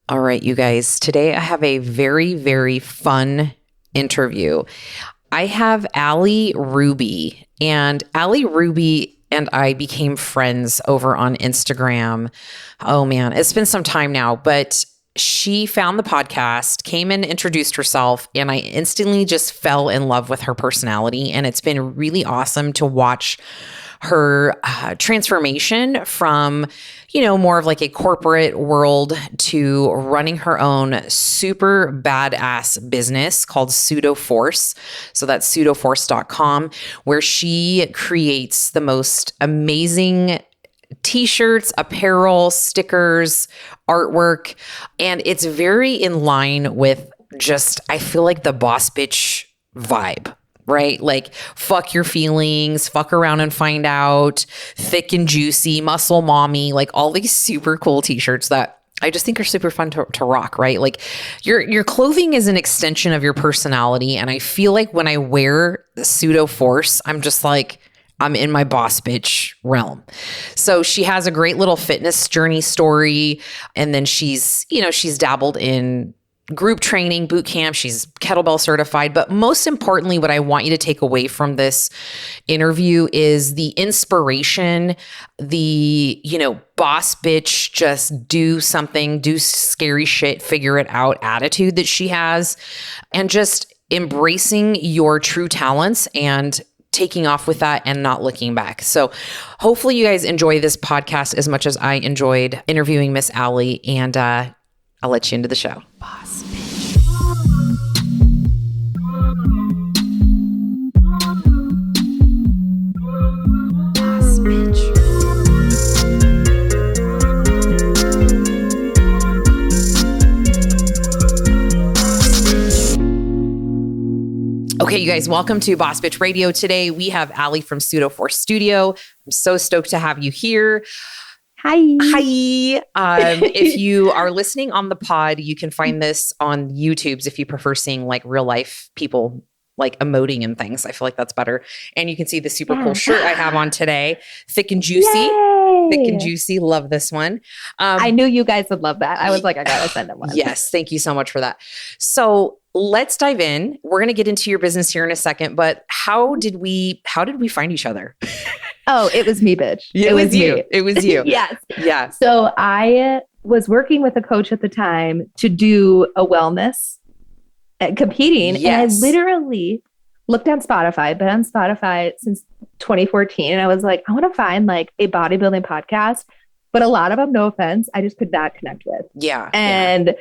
All right, you guys. Today I have a very, very fun interview. I have Allie Ruby, and Allie Ruby and I became friends over on Instagram. Oh man, it's been some time now, but she found the podcast, came in, introduced herself, and I instantly just fell in love with her personality. And it's been really awesome to watch her transformation from, more of like a corporate world to running her own super badass business called Pseudo. So that's pseudoforce.com, where she creates the most amazing t-shirts, apparel, stickers, artwork. And it's very in line with just, I feel like the boss bitch vibe. Right? Like, fuck your feelings, fuck around and find out, thick and juicy, muscle mommy, like all these super cool t-shirts that I just think are super fun to rock, right? Like your clothing is an extension of your personality. And I feel like when I wear the Pseudo Force, I'm just like, I'm in my boss bitch realm. So she has a great little fitness journey story. And then she's dabbled in group training, boot camp. She's kettlebell certified. But most importantly, what I want you to take away from this interview is the inspiration, the, boss bitch, just do something, do scary shit, figure it out attitude that she has, and just embracing your true talents and taking off with that and not looking back. So hopefully you guys enjoy this podcast as much as I enjoyed interviewing Miss Allie, and I'll let you into the show. Boss bitch. Boss bitch. Okay, you guys, welcome to Boss Bitch Radio. Today we have Allie from Pseudo Force Studio. I'm so stoked to have you here. Hi. If you are listening on the pod, you can find this on YouTube's if you prefer seeing like real life people like emoting and things. I feel like that's better. And you can see the super cool shirt I have on today. Thick and juicy. Yay! Thick and juicy. Love this one. I knew you guys would love that. I was like, I gotta send them one. Yes. Thank you so much for that. So let's dive in. We're going to get into your business here in a second, but how did we find each other? Oh, it was me, bitch. It was you. Me. It was you. Yes. Yeah. So I was working with a coach at the time to do a wellness competing. Yes. And I literally looked on Spotify, been on Spotify since 2014. And I was like, I want to find like a bodybuilding podcast, but a lot of them, no offense, I just could not connect with. Yeah. And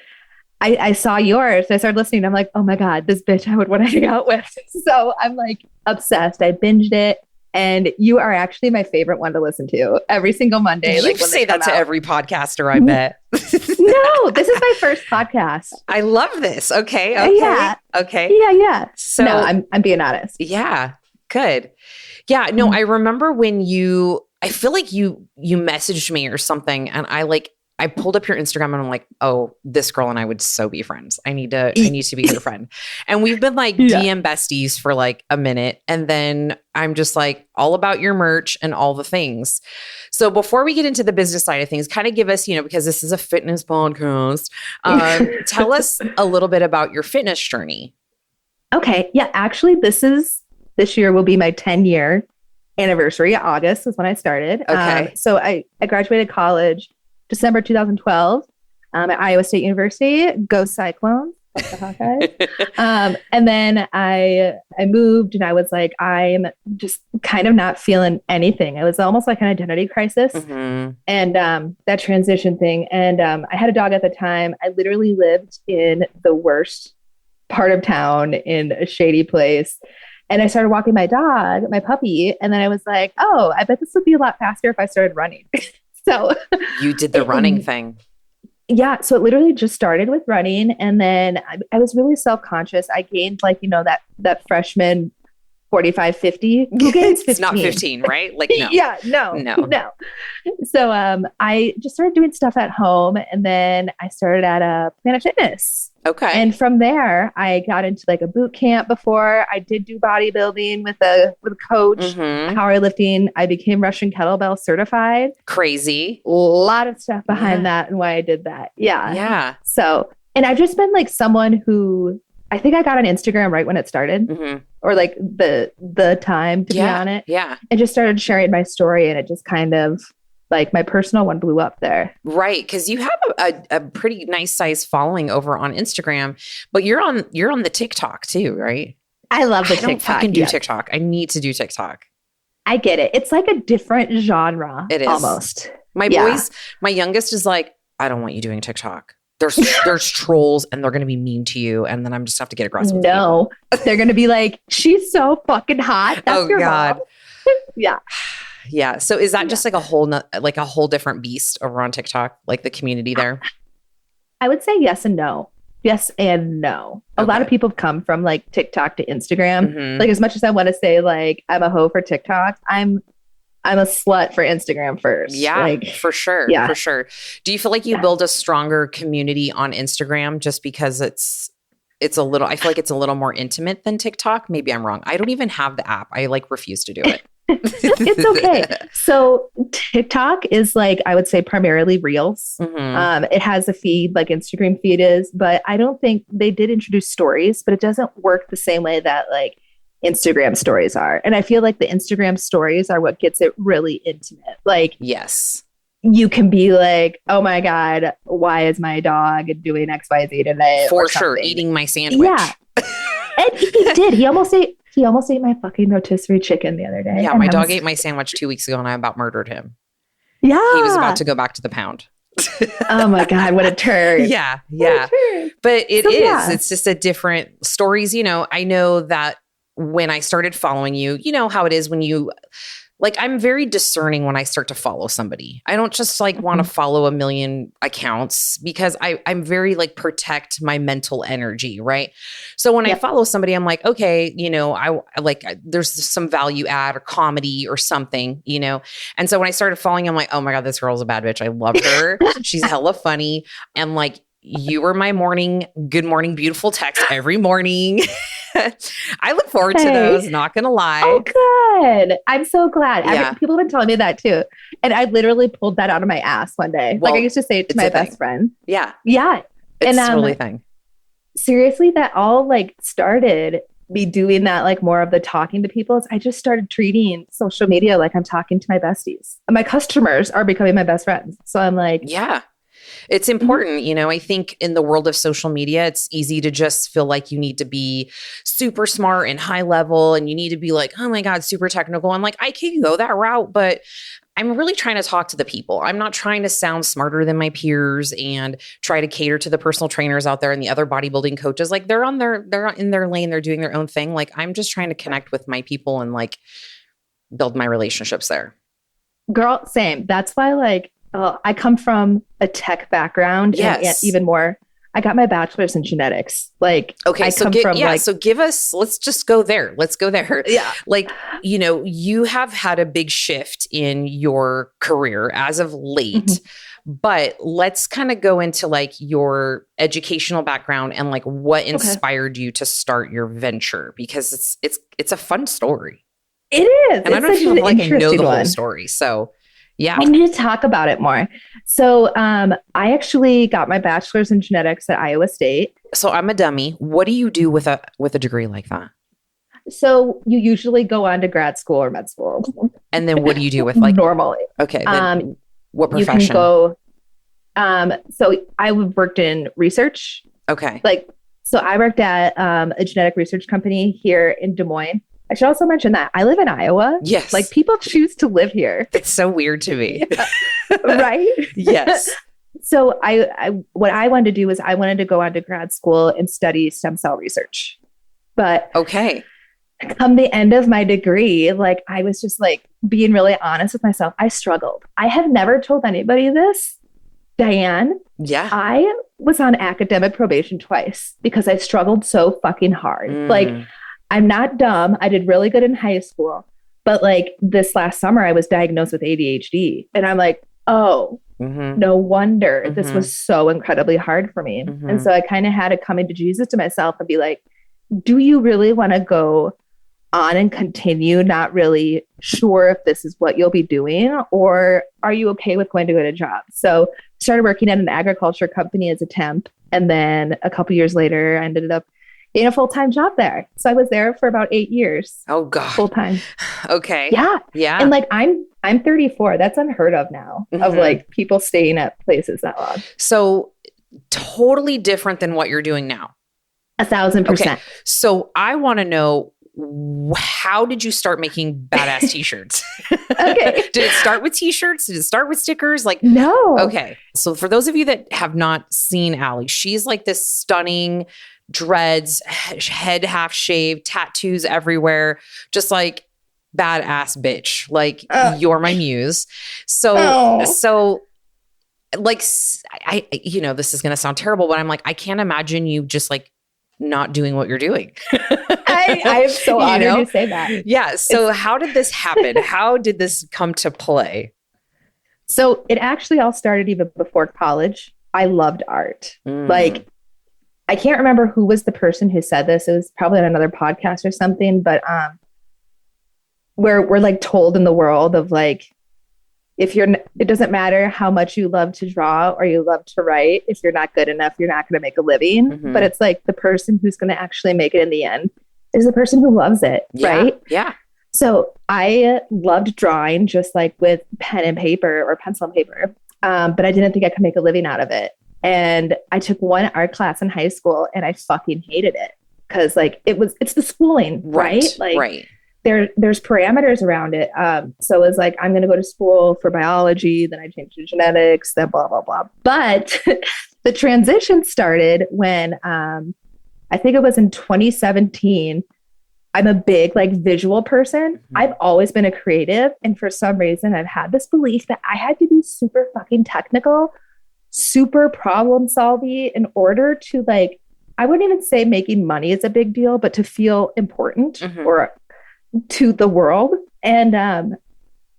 I saw yours. I started listening. I'm like, oh my God, this bitch I would want to hang out with. So I'm like obsessed. I binged it. And you are actually my favorite one to listen to every single Monday. You say that to every podcaster, I bet. No, this is my first podcast. I love this. Okay. Yeah. Okay. Yeah. So no, I'm being honest. Yeah. Good. Yeah. No, I remember when I feel like you messaged me or something, and I pulled up your Instagram and I'm like, oh, this girl and I would so be friends. I need to be her friend. And we've been like DM besties for like a minute. And then I'm just like all about your merch and all the things. So before we get into the business side of things, kind of give us, because this is a fitness podcast, tell us a little bit about your fitness journey. Okay. Yeah. Actually, this year will be my 10-year anniversary. August is when I started. Okay. So I graduated college December 2012 at Iowa State University. Go Cyclones. Like the Hawkeyes. And then I moved and I was like, I'm just kind of not feeling anything. It was almost like an identity crisis. Mm-hmm. And that transition thing. And I had a dog at the time. I literally lived in the worst part of town in a shady place. And I started walking my dog, my puppy. And then I was like, oh, I bet this would be a lot faster if I started running. So you did the running thing. Yeah. So it literally just started with running. And then I was really self-conscious. I gained that freshman 45, 50. Who gains 15? It's not 15, right? Like, no. Yeah, no. So I just started doing stuff at home, and then I started at a Planet Fitness. Okay. And from there, I got into like a boot camp before. I did do bodybuilding with a coach, powerlifting. I became Russian kettlebell certified. Crazy. A lot of stuff behind that and why I did that. Yeah. Yeah. So, and I've just been like someone who, I think I got on Instagram right when it started, or like the time to be on it. Yeah. And just started sharing my story, and it just kind of like my personal one blew up there. Right. Cause you have a pretty nice size following over on Instagram, but you're on the TikTok too, right? I love the TikTok. I don't fucking do TikTok. I need to do TikTok. I get it. It's like a different genre. It is almost. My boys, my youngest is like, I don't want you doing TikTok. There's trolls and they're going to be mean to you. And then I'm just have to get aggressive. No, they're going to be like, she's so fucking hot. That's your God. Mom. Yeah. Yeah. So is that just like a whole different beast over on TikTok, like the community there? I would say yes and no. Yes and no. A lot of people have come from like TikTok to Instagram. Like as much as I want to say like I'm a hoe for TikTok, I'm a slut for Instagram first. Yeah, like, for sure. Yeah. For sure. Do you feel like you build a stronger community on Instagram just because it's a little, I feel like it's a little more intimate than TikTok? Maybe I'm wrong. I don't even have the app. I like refuse to do it. It's okay. So TikTok is like, I would say primarily reels. It has a feed like Instagram feed is, but I don't think they did introduce stories, but it doesn't work the same way that like Instagram stories are. And I feel like the Instagram stories are what gets it really intimate. Like, yes, you can be like, oh my God, why is my dog doing XYZ today? For sure. Eating my sandwich. Yeah. And he did. He almost ate my fucking rotisserie chicken the other day. Yeah, my dog ate my sandwich 2 weeks ago and I about murdered him. Yeah. He was about to go back to the pound. Oh my God, what a turd. Yeah. But it's just a different stories. You know, I know that when I started following you, you know how it is when you, like, I'm very discerning when I start to follow somebody. I don't just like want to follow a million accounts because I'm very like protect my mental energy. Right. So when I follow somebody, I'm like, okay, you know, I like, there's some value add or comedy or something, you know? And so when I started following, I'm like, oh my God, this girl's a bad bitch. I love her. She's hella funny. And like, you were my good morning, beautiful text every morning. I look forward to those, not going to lie. Oh, good. I'm so glad. People have been telling me that too. And I literally pulled that out of my ass one day. Well, like I used to say it to my best friend. Yeah. Yeah. It's really a thing. Seriously, that all like started me doing that, like more of the talking to people. I just started treating social media like I'm talking to my besties. And my customers are becoming my best friends. So I'm like, yeah. It's important. You know, I think in the world of social media, it's easy to just feel like you need to be super smart and high level and you need to be like, oh my God, super technical. And like, I can go that route, but I'm really trying to talk to the people. I'm not trying to sound smarter than my peers and try to cater to the personal trainers out there and the other bodybuilding coaches. Like they're in their lane, they're doing their own thing. Like I'm just trying to connect with my people and like build my relationships there. Girl, same. That's why like, I come from a tech background. Yes. And even more, I got my bachelor's in genetics. Like, okay, so give us, let's just go there. Let's go there. Yeah. Like, you know, you have had a big shift in your career as of late, but let's kind of go into like your educational background and like what inspired you to start your venture, because it's a fun story. It is. And I don't know if you like know the whole story. So yeah. I need to talk about it more. So I actually got my bachelor's in genetics at Iowa State. So I'm a dummy. What do you do with a degree like that? So you usually go on to grad school or med school. And then what do you do with like normally? Okay. Then what profession? You can go. So I worked in research. Okay. Like, so I worked at a genetic research company here in Des Moines. I should also mention that I live in Iowa. Yes. Like people choose to live here. It's so weird to me. Yeah. Right? Yes. So what I wanted to do was I wanted to go on to grad school and study stem cell research. But okay. Come the end of my degree, like I was just like being really honest with myself. I struggled. I have never told anybody this. Diane. Yeah. I was on academic probation twice because I struggled so fucking hard. Like I'm not dumb. I did really good in high school. But like this last summer, I was diagnosed with ADHD. And I'm like, oh, no wonder this was so incredibly hard for me. And so I kind of had a coming to Jesus to myself and be like, do you really want to go on and continue not really sure if this is what you'll be doing, or are you okay with going to get a job? So I started working at an agriculture company as a temp. And then a couple years later, I ended up in a full-time job there. So I was there for about 8 years. Oh God. Full-time. Okay. Yeah. Yeah. And like I'm 34. That's unheard of now of like people staying at places that long. So totally different than what you're doing now. 1,000%. Okay. So I want to know, how did you start making badass t-shirts? Okay. Did it start with t-shirts? Did it start with stickers? Like, no. Okay. So for those of you that have not seen Allie, she's like this stunning dreads, head half shaved, tattoos everywhere, just like badass bitch. Like you're my muse. So like, I, you know, this is going to sound terrible, but I'm like, I can't imagine you just like not doing what you're doing. I'm so honored you say that. Yeah. So how did this happen? How did this come to play? So it actually all started even before college. I loved art. Like, I can't remember who was the person who said this. It was probably on another podcast or something, but we're like told in the world of like, if you're, it doesn't matter how much you love to draw or you love to write. If you're not good enough, you're not going to make a living. But it's like the person who's going to actually make it in the end is the person who loves it. Right. Yeah. So I loved drawing just like with pen and paper or pencil and paper. But I didn't think I could make a living out of it. And I took one art class in high school and I fucking hated it because like it's the schooling, right? Like there's parameters around it. So it was like, I'm going to go to school for biology. Then I changed to genetics, then blah, blah, blah. But the transition started when I think it was in 2017. I'm a big like visual person. I've always been a creative. And for some reason, I've had this belief that I had to be super fucking technical, super problem solving in order to like, I wouldn't even say making money is a big deal, but to feel important or to the world. And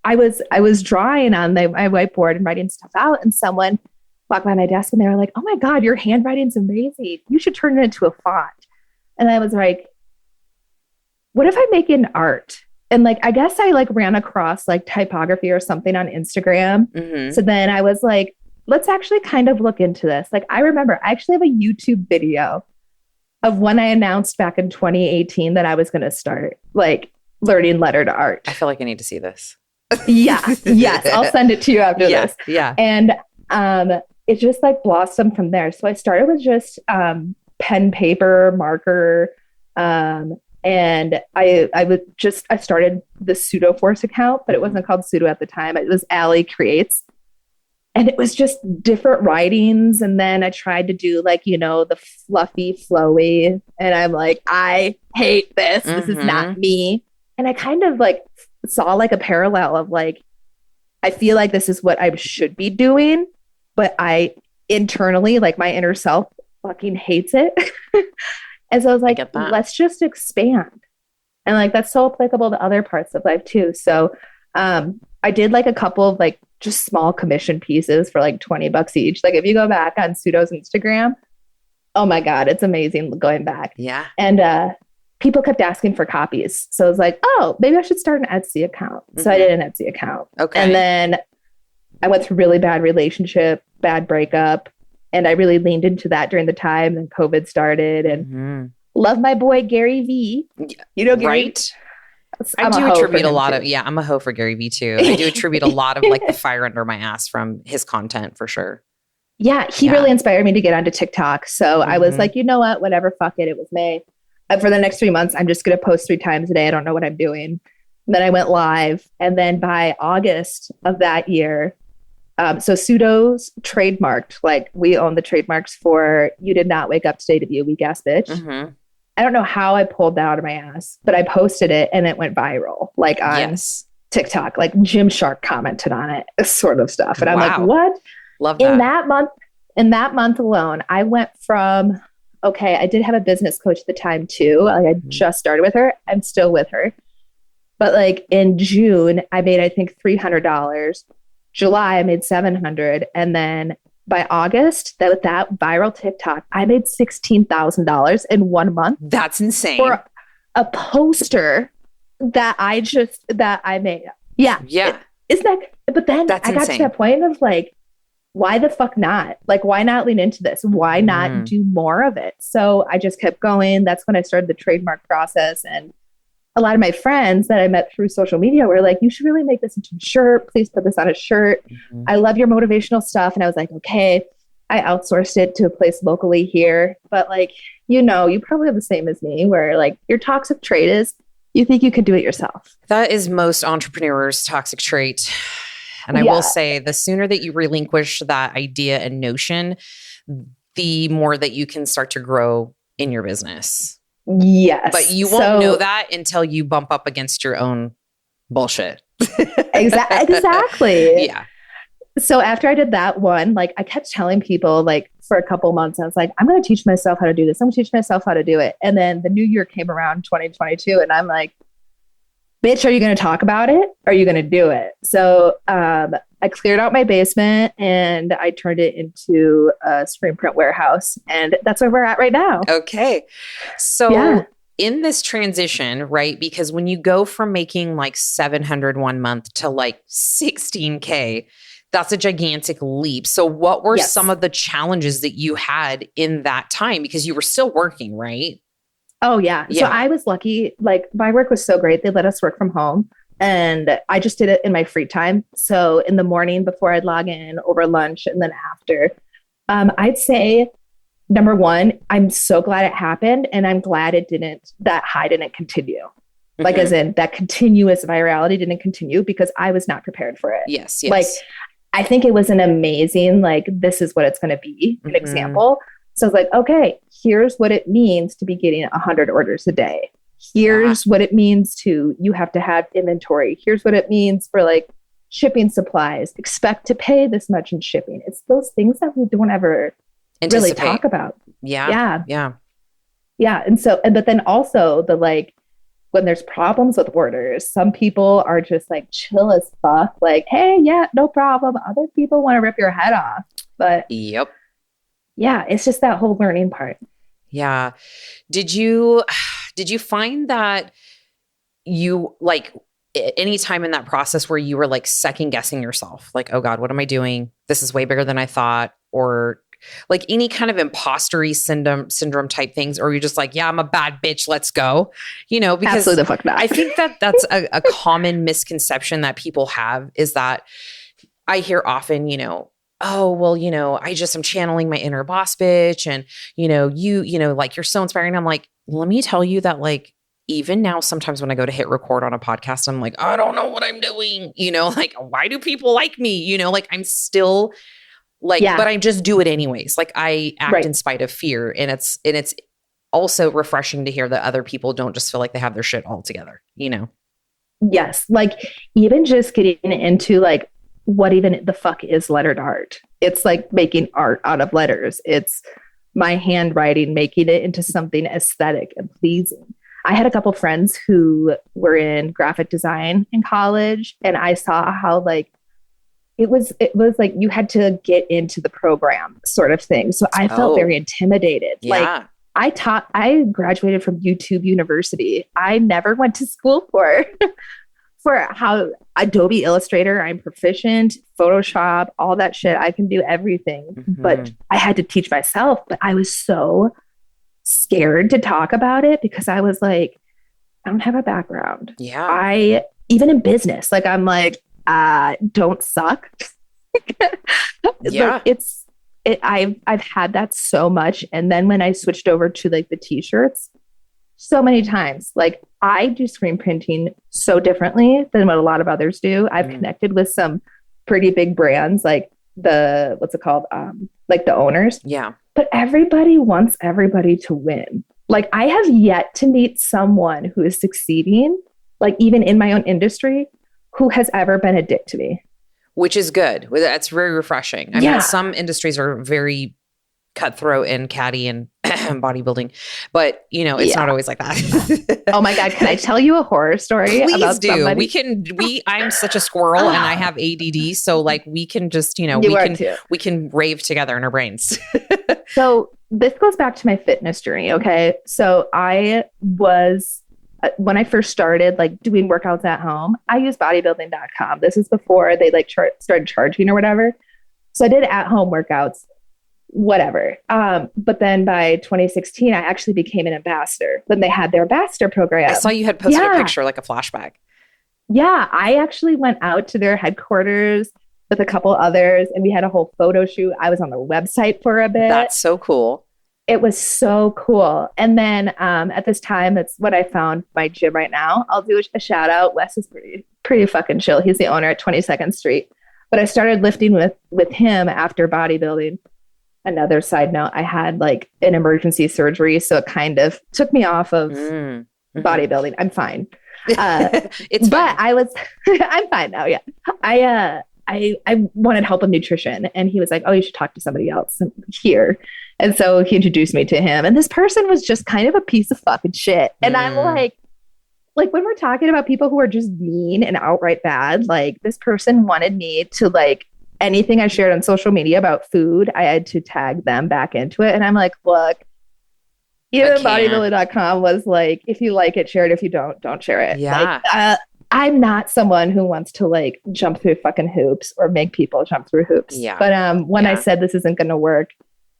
I was drawing on my whiteboard and writing stuff out, and someone walked by my desk and they were like, oh my God, your handwriting's amazing. You should turn it into a font. And I was like, what if I make an art? And like, I guess I like ran across like typography or something on Instagram. So then I was like, let's actually kind of look into this. Like, I remember I actually have a YouTube video of when I announced back in 2018 that I was going to start like learning letter to art. I feel like I need to see this. Yeah. Yes. I'll send it to you after this. Yeah. And it just like blossomed from there. So I started with just pen, paper, marker. And I started the Pseudo Force account, but it wasn't called Pseudo at the time. It was Allie Creates. And it was just different writings. And then I tried to do like, you know, the fluffy, flowy. And I'm like, I hate this. This is not me. And I kind of like saw like a parallel of like, I feel like this is what I should be doing, but I internally, like my inner self fucking hates it. And so I was like, let's just expand. And like, that's so applicable to other parts of life too. So I did like a couple of like just small commission pieces for like $20 each. Like if you go back on Pseudo's Instagram, oh my God, it's amazing going back. Yeah. And people kept asking for copies. So I was like, oh, maybe I should start an Etsy account. So I did an Etsy account. Okay. And then I went through really bad relationship, bad breakup. And I really leaned into that during the time. Then COVID started and love my boy, Gary V. You know, Gary? Right. I do attribute a lot of, I'm a hoe for Gary Vee too. I do attribute a lot of like the fire under my ass from his content for sure. Yeah. He really inspired me to get onto TikTok. So I was like, you know what, whatever, fuck it. It was May. For the next 3 months, I'm just going to post 3 times a day. I don't know what I'm doing. And then I went live. And then by August of that year, so Pseudo's trademarked, like we own the trademarks for You Did Not Wake Up Today to Be a Weak Ass Bitch. I don't know how I pulled that out of my ass, but I posted it and it went viral, like on TikTok, like Gymshark commented on it, sort of stuff. And I'm like, what? Love that. In that month alone, I went from, okay, I did have a business coach at the time too. Like I just started with her. I'm still with her. But like in June, I made, I think, $300. July, I made $700. And then by August, with that viral TikTok, I made $16,000 in 1 month. That's insane. For a poster that I made. Yeah. Yeah. Isn't that, but then That's I got insane. to that point of like, why the fuck not? Like, why not lean into this? Why not do more of it? So I just kept going. That's when I started the trademark process. And a lot of my friends that I met through social media were like, you should really make this into a shirt. Please put this on a shirt. Mm-hmm. I love your motivational stuff. And I was like, okay, I outsourced it to a place locally here. But like, you probably have the same as me where like your toxic trait is you think you could do it yourself. That is most entrepreneurs' toxic trait. And I will say the sooner that you relinquish that idea and notion, the more that you can start to grow in your business. Yes. But you won't know that until you bump up against your own bullshit. Exactly. Yeah. So after I did that one, like I kept telling people like for a couple months, I was like, I'm going to teach myself how to do this. I'm going to teach myself how to do it. And then the new year came around 2022 and I'm like, bitch, are you going to talk about it? Or are you going to do it? So I cleared out my basement and I turned it into a screen print warehouse. And that's where we're at right now. Okay. So in this transition, right? Because when you go from making like 700 1 month to like 16K, that's a gigantic leap. So what were some of the challenges that you had in that time? Because you were still working, right? Oh, yeah. So I was lucky. Like my work was so great. They let us work from home and I just did it in my free time. So in the morning before I'd log in, over lunch, and then after, I'd say, number one, I'm so glad it happened. And I'm glad that high didn't continue. Mm-hmm. Like as in that continuous virality didn't continue because I was not prepared for it. Yes. Like I think it was an amazing, like, this is what it's going to be, an example. So I was like, okay, here's what it means to be getting 100 orders a day. Here's what it means you have to have inventory. Here's what it means for like shipping supplies. Expect to pay this much in shipping. It's those things that we don't ever really talk about. Yeah. And so, but then also the like, when there's problems with orders, some people are just like chill as fuck. Like, hey, yeah, no problem. Other people want to rip your head off. But yeah, it's just that whole learning part. Yeah. Did you find that you like any time in that process where you were like second guessing yourself? Like, oh God, what am I doing? This is way bigger than I thought. Or like any kind of impostery syndrome type things, or you're just like, yeah, I'm a bad bitch. Let's go. Because absolutely the fuck not. I think that's a common misconception that people have is that I hear often, oh, well, I'm channeling my inner boss bitch. And, like you're so inspiring. I'm like, let me tell you that like, even now, sometimes when I go to hit record on a podcast, I'm like, I don't know what I'm doing. Like, why do people like me? Like I'm still like, but I just do it anyways. Like I act in spite of fear. And it's also refreshing to hear that other people don't just feel like they have their shit all together, Yes. Like even just getting into like, what even the fuck is lettered art? It's like making art out of letters. It's my handwriting, making it into something aesthetic and pleasing. I had a couple friends who were in graphic design in college, and I saw how like it was like you had to get into the program sort of thing. So I felt very intimidated. Yeah. Like I graduated from YouTube University. I never went to school for how Adobe Illustrator, I'm proficient, Photoshop, all that shit. I can do everything, but I had to teach myself. But I was so scared to talk about it because I was like, I don't have a background. Yeah. Even in business, like I'm like, don't suck. Yeah. Like I've had that so much. And then when I switched over to like the t-shirts, so many times, like I do screen printing so differently than what a lot of others do. I've connected with some pretty big brands, like what's it called? Like the owners. Yeah. But everybody wants everybody to win. Like I have yet to meet someone who is succeeding, like even in my own industry, who has ever been a dick to me. Which is good. That's very refreshing. I mean, some industries are very cutthroat and catty and bodybuilding, but you know, it's not always like that. Oh my God. Can I tell you a horror story? Please about do. Somebody? I'm such a squirrel and I have ADD. So like we can just, you know, we can rave together in our brains. So this goes back to my fitness journey. Okay. So I was, when I first started like doing workouts at home, I used bodybuilding.com. This is before they like started charging or whatever. So I did at home workouts, whatever. But then by 2016, I actually became an ambassador. Then they had their ambassador program. I saw you had posted a picture, like a flashback. Yeah. I actually went out to their headquarters with a couple others and we had a whole photo shoot. I was on their website for a bit. That's so cool. It was so cool. And then at this time, that's what I found my gym right now. I'll do a shout out. Wes is pretty fucking chill. He's the owner at 22nd Street. But I started lifting with him after bodybuilding. Another side note, I had like an emergency surgery. So it kind of took me off of bodybuilding. I'm fine. It's but fine. I'm fine now. Yeah. I wanted help with nutrition and he was like, oh, you should talk to somebody else here. And so he introduced me to him and this person was just kind of a piece of fucking shit. And I'm like when we're talking about people who are just mean and outright bad, like this person wanted me to like anything I shared on social media about food, I had to tag them back into it. And I'm like, look, even bodybuilding.com was like, if you like it, share it. If you don't share it. Yeah. Like, I'm not someone who wants to like jump through fucking hoops or make people jump through hoops. Yeah. But when I said this isn't going to work,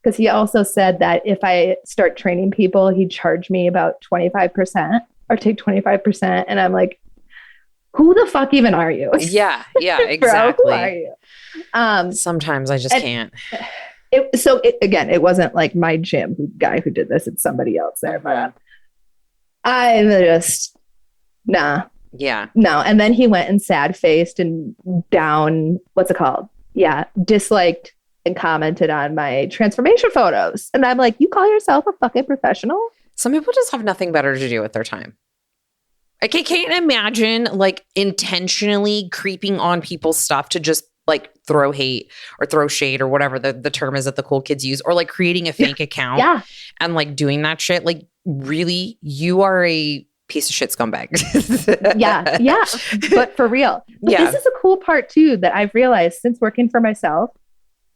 because he also said that if I start training people, he'd charge me about 25% or take 25%. And I'm like, who the fuck even are you? Yeah, exactly. Bro, who are you? Sometimes I just can't. It wasn't like my gym guy who did this. It's somebody else there. But I just, nah. Yeah. No. And then he went and sad faced and down, what's it called? Yeah. Disliked and commented on my transformation photos. And I'm like, you call yourself a fucking professional? Some people just have nothing better to do with their time. I can't imagine like intentionally creeping on people's stuff to just like throw hate or throw shade or whatever the term is that the cool kids use, or like creating a fake account and like doing that shit. Like really, you are a piece of shit scumbag. yeah. But for real. But this is a cool part too that I've realized since working for myself.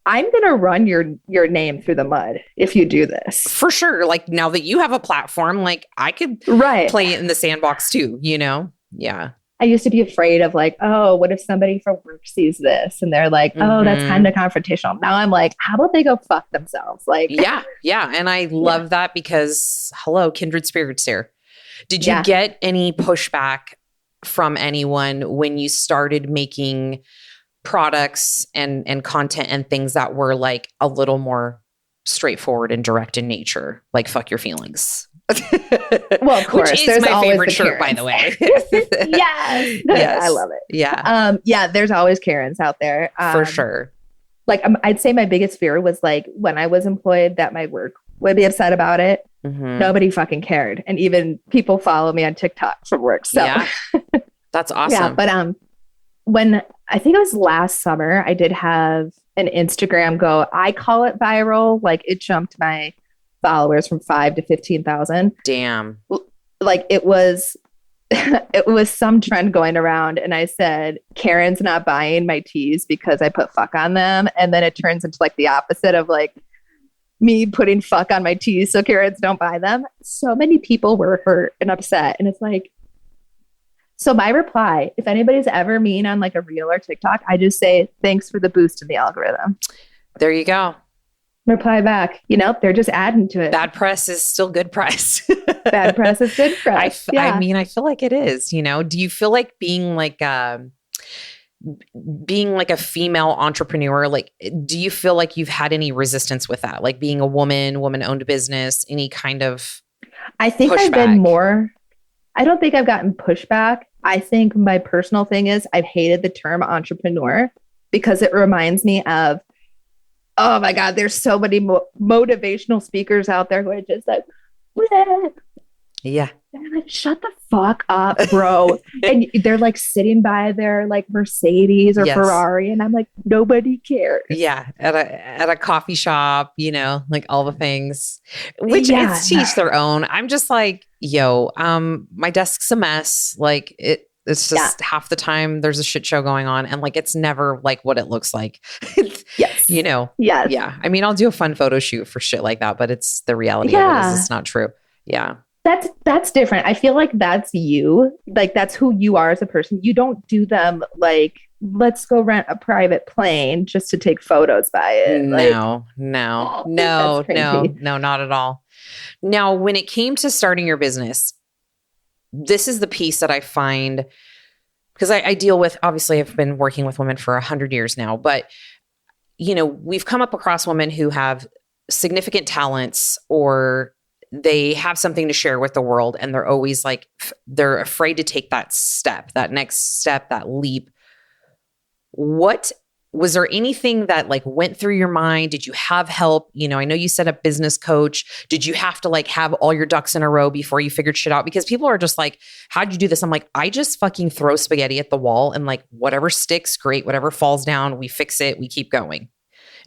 I'm going to run your name through the mud if you do this. For sure. Like now that you have a platform, like I could play it in the sandbox too, you know? Yeah. I used to be afraid of like, oh, what if somebody from work sees this? And they're like, oh, that's kind of confrontational. Now I'm like, how about they go fuck themselves? Like, yeah. And I love that because hello, kindred spirits here. Did you get any pushback from anyone when you started making products and content and things that were like a little more straightforward and direct in nature, like fuck your feelings? Well, of course, which is my favorite shirt, by the way. Yes, I love it. Yeah, there's always Karens out there for sure. Like I'd say my biggest fear was like when I was employed that my work would be upset about it. Nobody fucking cared, and even people follow me on TikTok from work. So that's awesome. But when I think it was last summer, I did have an Instagram go. I call it viral. Like it jumped my followers from 5 to 15,000. Damn. Like it was some trend going around. And I said, Karen's not buying my teas because I put fuck on them. And then it turns into like the opposite of like me putting fuck on my teas so Karens don't buy them. So many people were hurt and upset. And it's like, so my reply, if anybody's ever mean on like a reel or TikTok, I just say, thanks for the boost in the algorithm. There you go. Reply back. You know, they're just adding to it. Bad press is still good press. Bad press is good press. I mean, I feel like it is, you know. Do you feel like being like a female entrepreneur, like, do you feel like you've had any resistance with that? Like being a woman-owned business, any kind of I think pushback? I've been more, I don't think I've gotten pushback. I think my personal thing is I've hated the term entrepreneur because it reminds me of, oh my God, there's so many motivational speakers out there who are just like, bleh. Yeah. And I'm like, shut the fuck up, bro. And they're like sitting by their like Mercedes or Yes. Ferrari. And I'm like, nobody cares. Yeah. At a coffee shop, like all the things, which Yeah. it's to each their own. I'm just like, yo, my desk's a mess. Like it's just half the time there's a shit show going on. And like, it's never like what it looks like. Yes. Yes. Yeah. I mean, I'll do a fun photo shoot for shit like that, but it's the reality of it is it's not true. Yeah. That's different. I feel like that's you. Like that's who you are as a person. You don't do them like, let's go rent a private plane just to take photos by it. No, not at all. Now, when it came to starting your business, this is the piece that I find, because I deal with, obviously I've been working with women for 100 years now, but we've come up across women who have significant talents or they have something to share with the world. And they're always like, they're afraid to take that step, that next step, that leap. What was there anything that like went through your mind? Did you have help? I know you said a business coach. Did you have to like have all your ducks in a row before you figured shit out? Because people are just like, how'd you do this? I'm like, I just fucking throw spaghetti at the wall and like whatever sticks, great. Whatever falls down, we fix it. We keep going.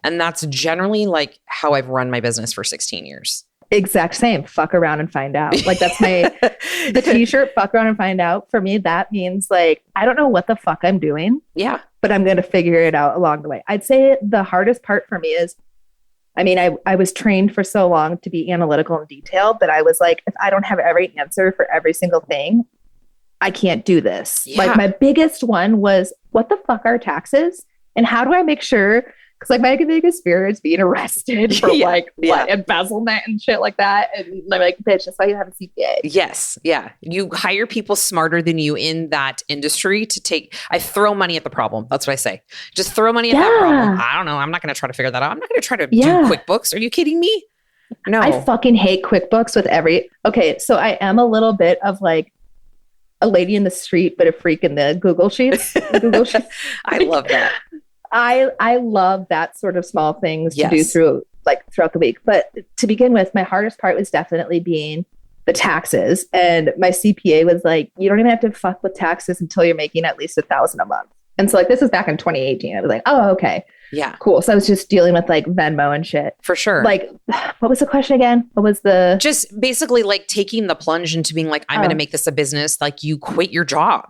And that's generally like how I've run my business for 16 years. Exact same. Fuck around and find out. Like that's the t-shirt, fuck around and find out. For me, that means like, I don't know what the fuck I'm doing. Yeah. But I'm going to figure it out along the way. I'd say the hardest part for me is, I was trained for so long to be analytical and detailed that I was like, if I don't have every answer for every single thing, I can't do this. Yeah. Like my biggest one was, what the fuck are taxes? And how do I make sure? Because like my biggest fear is being arrested for embezzlement and shit like that. And I'm like, bitch, that's why you have a CPA. Yes. Yeah. You hire people smarter than you in that industry I throw money at the problem. That's what I say. Just throw money at that problem. I don't know. I'm not going to try to figure that out. I'm not going to try to do QuickBooks. Are you kidding me? No. I fucking hate QuickBooks okay. So I am a little bit of like a lady in the street, but a freak in the Google Sheets. I love that. I love that sort of small things to do throughout the week. But to begin with, my hardest part was definitely being the taxes. And my CPA was like, you don't even have to fuck with taxes until you're making at least $1,000 a month. And so like, this was back in 2018. I was like, oh, okay. Yeah. Cool. So I was just dealing with like Venmo and shit. For sure. Like, what was the question again? What was just basically like taking the plunge into being like, I'm going to make this a business. Like you quit your job.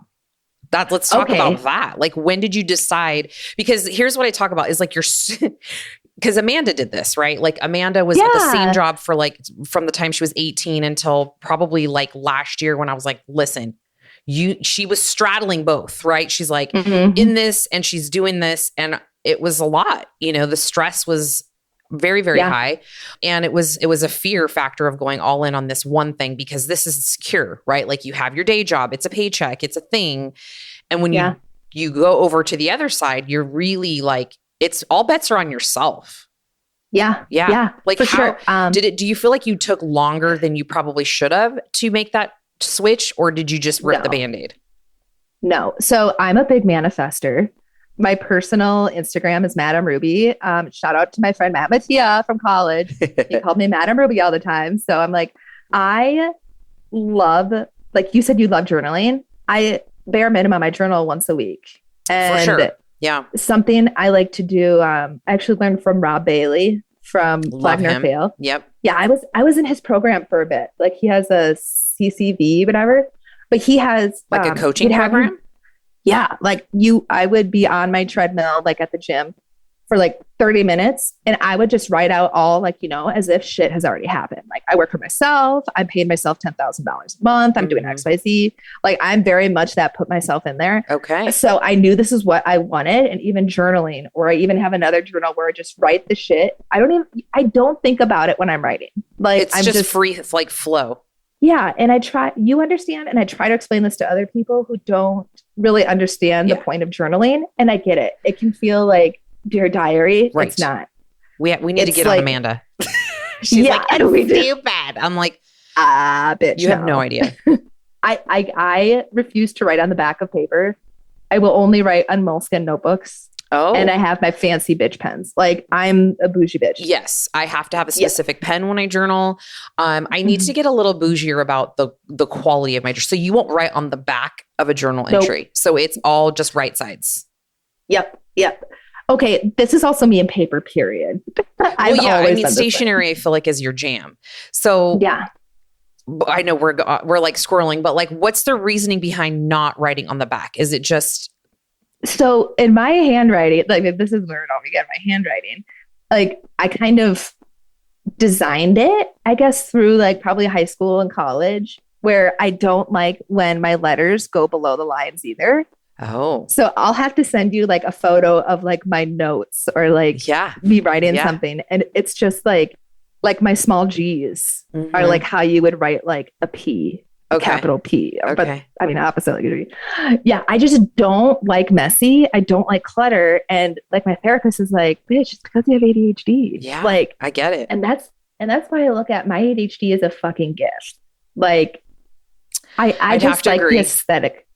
Let's talk about that. Like, when did you decide? Because here's what I talk about is like because Amanda did this, right? Like Amanda was at the same job for like, from the time she was 18 until probably like last year when I was like, listen, she was straddling both, right? She's like in this and she's doing this. And it was a lot, the stress was very, very high. And it was a fear factor of going all in on this one thing because this is secure, right? Like you have your day job, it's a paycheck, it's a thing. And when you go over to the other side, you're really like, it's all bets are on yourself. Yeah. Like for how sure. do you feel like you took longer than you probably should have to make that switch? Or did you just rip the Band-Aid? No. So I'm a big manifester. My personal Instagram is Madam Ruby. Shout out to my friend Matt Mattia from college. He called me Madam Ruby all the time. So I'm like, I love, like you said, you love journaling. Bare minimum, I journal once a week. And for sure. Yeah. Something I like to do. I actually learned from Rob Bailey from Wagner Fail. Yep. Yeah. I was in his program for a bit. Like he has a CCV, whatever, but he has like a coaching program. Yeah. Like I would be on my treadmill, like at the gym for like 30 minutes. And I would just write out all like, as if shit has already happened. Like I work for myself. I paid myself $10,000 a month. I'm doing XYZ. Like I'm very much that put myself in there. Okay. So I knew this is what I wanted. And even journaling, or I even have another journal where I just write the shit. I don't think about it when I'm writing. Like I'm just free. It's like flow. Yeah. And you understand. And I try to explain this to other people who don't really understand the point of journaling. And I get it. It can feel like Dear Diary. Right. It's not. We need to get on Amanda. She's like, I don't feel bad. I'm like, bitch. You have no idea. I refuse to write on the back of paper. I will only write on moleskin notebooks. And I have my fancy bitch pens. Like I'm a bougie bitch. Yes. I have to have a specific pen when I journal. I need to get a little bougier about the quality of my journal. So you won't write on the back of a journal entry. So it's all just right sides. Yep. Okay. This is also me in paper, period. Stationery I feel like is your jam. So yeah. I know we're like squirreling, but like, what's the reasoning behind not writing on the back? Is it just... So in my handwriting, like this is where it all began, my handwriting, like I kind of designed it, I guess, through like probably high school and college, where I don't like when my letters go below the lines either. Oh. So I'll have to send you like a photo of like my notes or like me writing something. And it's just like my small G's are like how you would write like a P. Capital P, but I mean, opposite. Yeah, I just don't like messy. I don't like clutter. And like my therapist is like, bitch, it's because you have ADHD. Yeah, like I get it. And that's why I look at my ADHD as a fucking gift. Like I just like the aesthetic.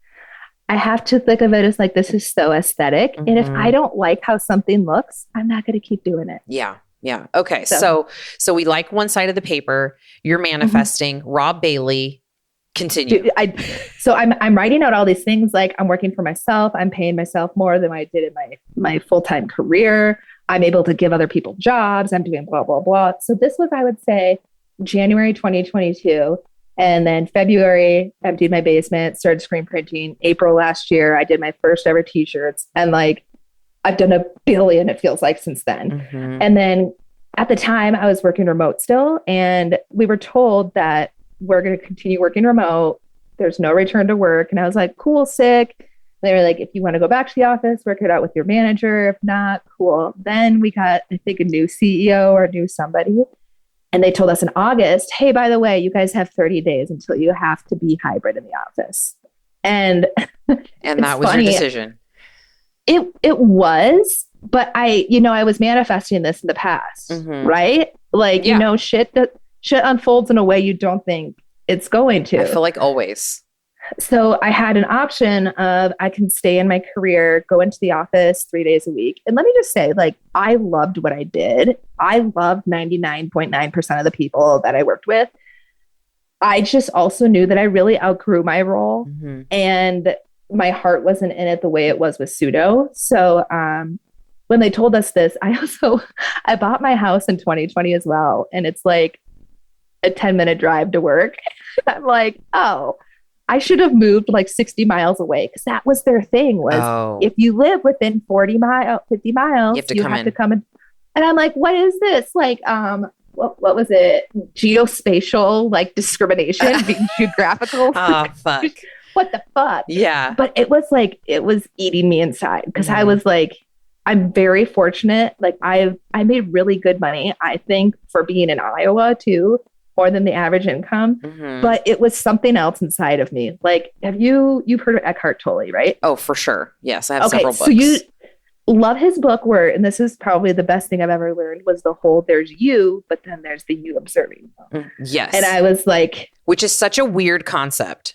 I have to think of it as like, this is so aesthetic. And if I don't like how something looks, I'm not going to keep doing it. Yeah. Okay. So we like one side of the paper. You're manifesting. Rob Bailey. Continue. I'm writing out all these things. Like I'm working for myself. I'm paying myself more than I did in my full-time career. I'm able to give other people jobs. I'm doing blah, blah, blah. So this was, I would say, January 2022. And then February, emptied my basement, started screen printing. April last year, I did my first ever t-shirts. And like, I've done a billion, it feels like, since then. And then at the time I was working remote still. And we were told that we're going to continue working remote. There's no return to work. And I was like, cool, sick. They were like, if you want to go back to the office, work it out with your manager. If not, cool. Then we got, I think, a new CEO or a new somebody. And they told us in August, hey, by the way, you guys have 30 days until you have to be hybrid in the office. And that was your decision. It was, but I was manifesting this in the past, right? Like, shit unfolds in a way you don't think it's going to. I feel like always. So I had an option of I can stay in my career, go into the office 3 days a week. And let me just say, like, I loved what I did. I loved 99.9% of the people that I worked with. I just also knew that I really outgrew my role and my heart wasn't in it the way it was with Pseudo. So when they told us this, I bought my house in 2020 as well. And it's like a 10-minute drive to work. I'm like, oh, I should have moved like 60 miles away, because that was their thing was if you live within 50 miles, you have to come in. And I'm like, what is this? Like, what was it? Geospatial, like discrimination, being geographical. Oh, fuck. What the fuck? Yeah. But it was eating me inside, because I was like, I'm very fortunate. Like I made really good money, I think, for being in Iowa too, more than the average income. But it was something else inside of me. Like, you've heard of Eckhart Tolle, right? Oh, for sure. Yes. I have several books. So you love his book where, and this is probably the best thing I've ever learned, was the whole, there's you, but then there's the you observing. Yes. And I was like, which is such a weird concept,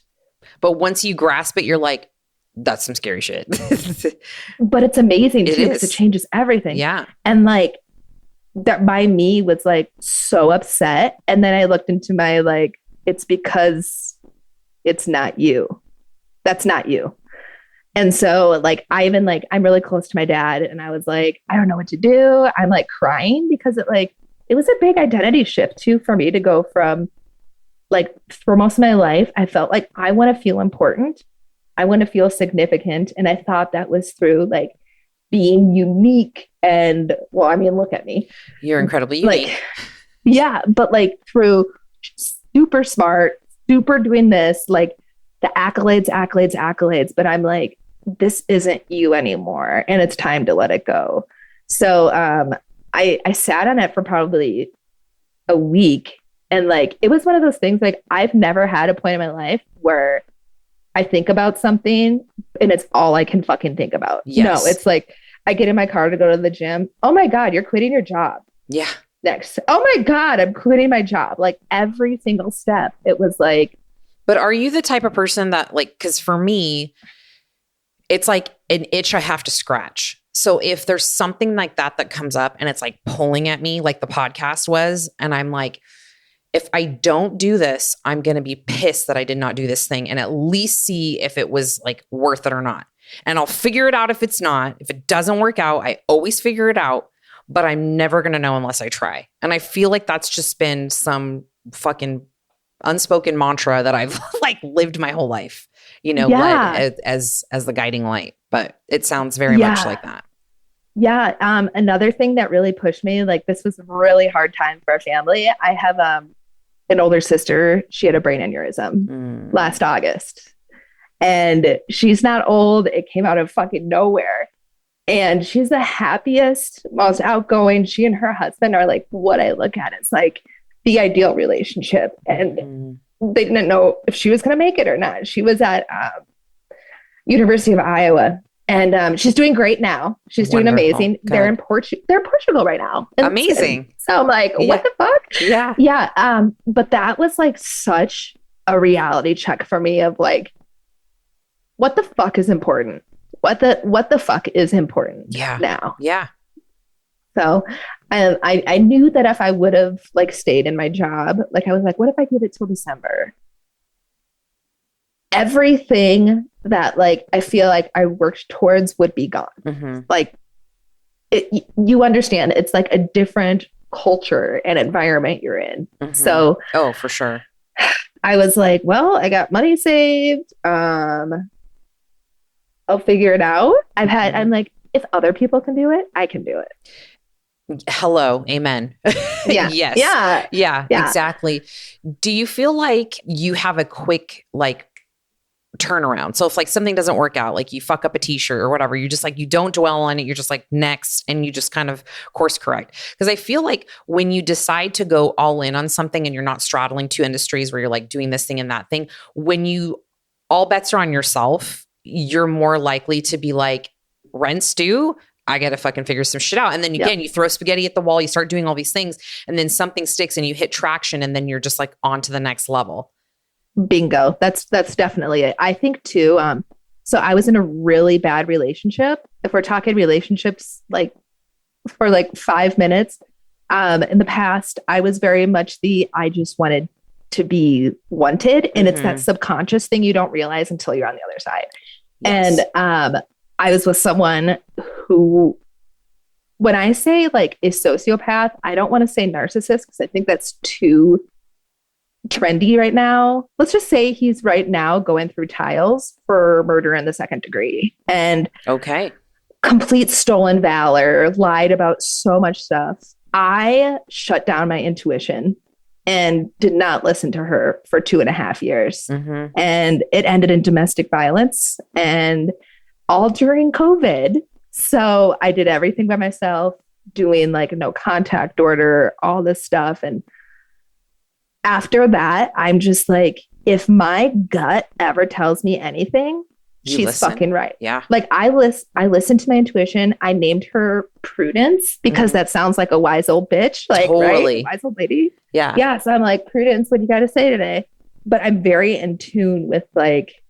but once you grasp it, you're like, that's some scary shit. But it's amazing too, because it changes everything. Yeah. And like, that by me was like so upset. And then I looked into my, like, it's because it's not you. That's not you. And so like, I'm really close to my dad, and I was like, I don't know what to do. I'm like crying, because it was a big identity shift too, for me to go from, like, for most of my life, I felt like I want to feel important. I want to feel significant. And I thought that was through like being unique. And well, I mean, look at me. You're incredibly unique. Like, yeah. But like through super smart, super doing this, like the accolades. But I'm like, this isn't you anymore. And it's time to let it go. So I sat on it for probably a week. And like, it was one of those things, like, I've never had a point in my life where I think about something and it's all I can fucking think about. Yes. No, it's like, I get in my car to go to the gym. Oh my God, you're quitting your job. Yeah. Next. Oh my God, I'm quitting my job. Like every single step, it was like. But are you the type of person that, like, because for me, it's like an itch I have to scratch. So if there's something like that comes up and it's like pulling at me, like the podcast was, and I'm like, if I don't do this, I'm going to be pissed that I did not do this thing and at least see if it was like worth it or not. And I'll figure it out if it's not. If it doesn't work out, I always figure it out, but I'm never going to know unless I try. And I feel like that's just been some fucking unspoken mantra that I've like lived my whole life, led as the guiding light. But it sounds very much like that. Yeah. Another thing that really pushed me, like this was a really hard time for our family. I have an older sister. She had a brain aneurysm last August. And she's not old. It came out of fucking nowhere. And she's the happiest, most outgoing. She and her husband are like what I look at. It's like the ideal relationship. And they didn't know if she was going to make it or not. She was at University of Iowa. And she's doing great now. She's doing amazing. Good. They're in Portugal right now. Amazing. So I'm like, what the fuck? Yeah. Yeah. But that was like such a reality check for me of like, what the fuck is important? What the fuck is important now? Yeah. So I knew that if I would have like stayed in my job, like I was like, what if I give it till December? Everything that like I feel like I worked towards would be gone. Like you understand, it's like a different culture and environment you're in. So for sure. I was like, well, I got money saved. I'll figure it out. I'm like, if other people can do it, I can do it. Hello. Amen. Yeah. Yes. Yeah, exactly. Do you feel like you have a quick like turnaround? So if like something doesn't work out, like you fuck up a t-shirt or whatever, you just like, you don't dwell on it. You're just like next, and you just kind of course correct. Because I feel like when you decide to go all in on something and you're not straddling two industries where you're like doing this thing and that thing, when you all bets are on yourself, you're more likely to be like, rent's due, I got to fucking figure some shit out. And then again, you throw spaghetti at the wall, you start doing all these things, and then something sticks and you hit traction, and then you're just like on to the next level. Bingo. That's definitely it. I think too. So I was in a really bad relationship. If we're talking relationships, like for like 5 minutes, in the past, I was very much I just wanted to be wanted. And it's that subconscious thing you don't realize until you're on the other side. Yes. And, I was with someone who, when I say like a sociopath, I don't want to say narcissist because I think that's too trendy right now. Let's just say he's right now going through trials for murder in the second degree. And complete stolen valor, lied about so much stuff. I shut down my intuition and did not listen to her for 2.5 years. And it ended in domestic violence, and all during COVID. So I did everything by myself, doing like no contact order, all this stuff. And after that, I'm just like, if my gut ever tells me anything, she's fucking right. Yeah. Like I listened to my intuition. I named her Prudence because that sounds like a wise old bitch. Like, right? Wise old lady. Yeah. Yeah. So I'm like, Prudence, what do you got to say today? But I'm very in tune with like,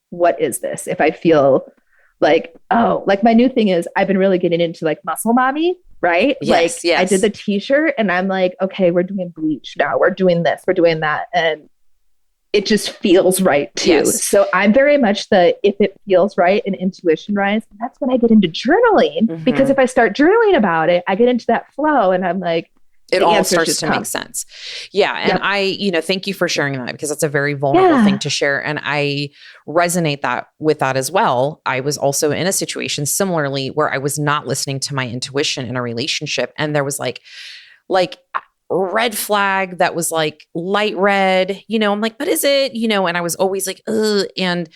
what is this? If I feel like, oh, like my new thing is I've been really getting into like muscle mommy, right? Yes, like I did the t-shirt and I'm like, okay, we're doing bleach now. We're doing this, we're doing that. And it just feels right too. Yes. So I'm very much if it feels right and intuition rise, that's when I get into journaling, because if I start journaling about it, I get into that flow and I'm like, it all starts to make sense. Yeah. And I, thank you for sharing that, because that's a very vulnerable thing to share. And I resonate with that as well. I was also in a situation similarly where I was not listening to my intuition in a relationship. And there was like red flag that was like light red, I'm like, what is it? And I was always like, ugh. And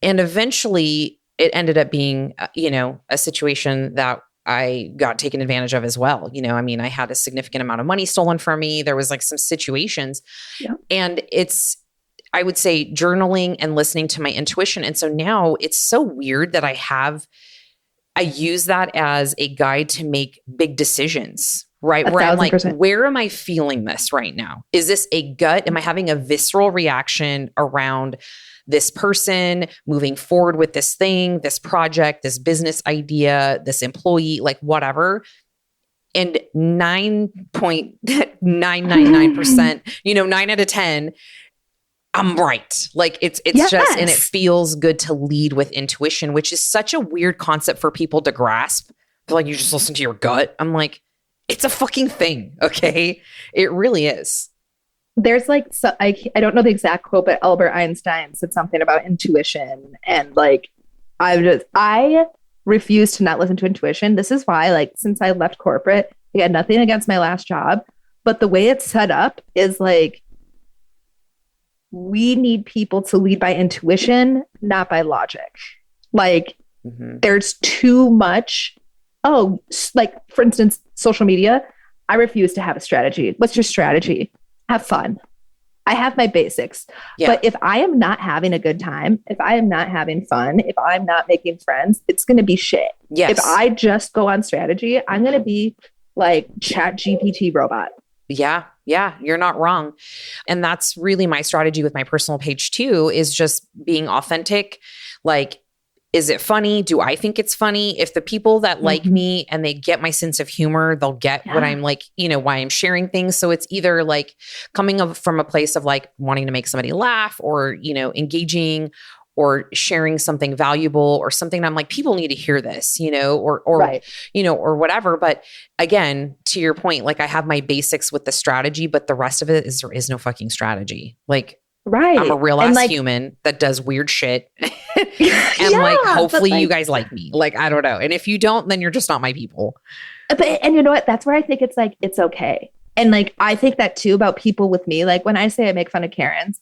eventually it ended up being, a situation that I got taken advantage of as well. I had a significant amount of money stolen from me. There was like some situations, and I would say journaling and listening to my intuition. And so now it's so weird that I use that as a guide to make big decisions right? Where I'm like, 1,000%. where am I feeling this right now? Is this a gut? Am I having a visceral reaction around this person moving forward with this thing, this project, this business idea, this employee, like whatever? And 9.999%, 9 out of 10, I'm right. Like it's Yes. just, and it feels good to lead with intuition, which is such a weird concept for people to grasp. They're like, you just listen to your gut. I'm like, it's a fucking thing. Okay. It really is. There's like, so I don't know the exact quote, but Albert Einstein said something about intuition. And like, I refuse to not listen to intuition. This is why, like, since I left corporate, I had nothing against my last job, but the way it's set up is like, we need people to lead by intuition, not by logic. Like, there's too much. Oh, like, for instance, social media. I refuse to have a strategy. What's your strategy? Have fun. I have my basics. Yeah. But if I am not having a good time, if I am not having fun, if I'm not making friends, it's going to be shit. Yes. If I just go on strategy, I'm going to be like Chat GPT robot. Yeah. Yeah. You're not wrong. And that's really my strategy with my personal page too, is just being authentic. Like, is it funny? Do I think it's funny? If the people that like me and they get my sense of humor, they'll get what I'm like, why I'm sharing things. So it's either like coming from a place of like wanting to make somebody laugh or, engaging or sharing something valuable or something. I'm like, people need to hear this, or right. Or whatever. But again, to your point, like I have my basics with the strategy, but the rest of it is there is no fucking strategy. Like, right. I'm a real ass human that does weird shit. And like, hopefully you guys like me. Like, I don't know. And if you don't, then you're just not my people. And you know what? That's where I think it's like, it's okay. And like, I think that too about people with me. Like when I say I make fun of Karens,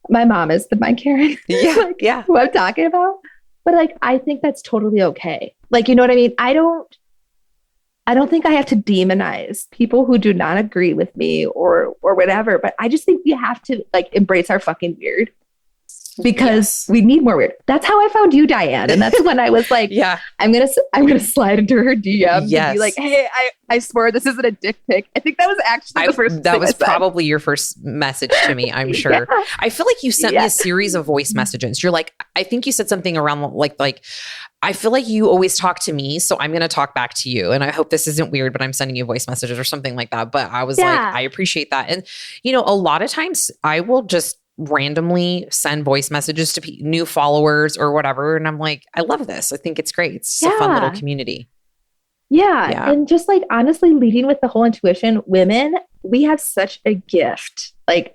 my mom is my Karen. Yeah. Like, yeah. Who I'm talking about. But like, I think that's totally okay. Like, you know what I mean? I don't think I have to demonize people who do not agree with me or whatever, but I just think we have to like embrace our fucking weird because we need more weird. That's how I found you, Diane. And that's when I was like, yeah, I'm going to slide into her DM and be like, hey, I swear this isn't a dick pic. I think that was actually the first that was probably your first message to me, I'm sure. Yeah. I feel like you sent me a series of voice messages. You're like, I think you said something around like, I feel like you always talk to me, so I'm going to talk back to you. And I hope this isn't weird, but I'm sending you voice messages or something like that. But I was like, I appreciate that. And, a lot of times I will just randomly send voice messages to new followers or whatever. And I'm like, I love this. I think it's great. It's a fun little community. Yeah. And just like, honestly, leading with the whole intuition, women, we have such a gift. Like,